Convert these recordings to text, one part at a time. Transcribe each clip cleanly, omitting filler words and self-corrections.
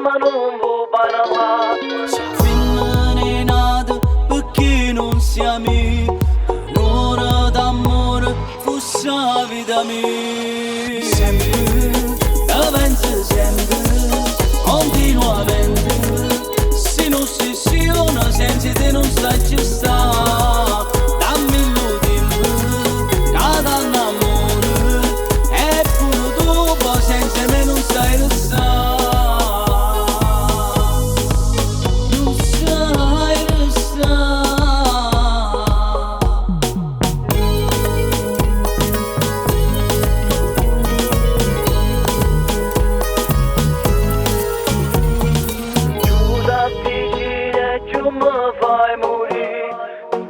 ma non vuoi parlare. Siamo nati perché non siamo un'ora d'amore fosse la vita mia. Sempre, la penso sempre, continuamente. Se non si ossessiona senza te non sta ci sta. Dammi il tempo, cada amore, e pure dopo senza me non sai restare. Non sai restare. Giù da vicino giù mi fai morire.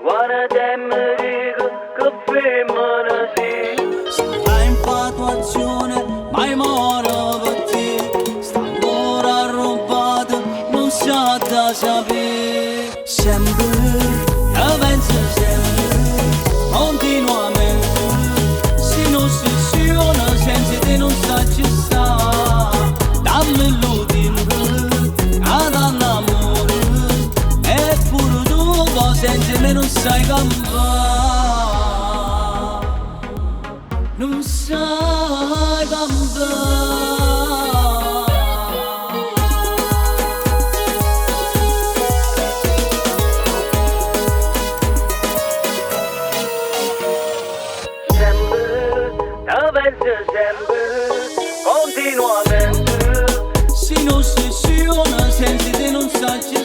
Guarda te mi dico che femmina sei. Sta infatuazione mai mora per te. Sta ancora rubata non sa da sapere. Sempre, la penso sempre, continuamente. Se non si ossessiona senza te non sta ci sta. Dammi il tempo, cada l'amore, e pure dopo senza me non sai campare. Non sai campare. Sempre, la penso sempre, continuamente. Se non si ossessiona senza te non sa ci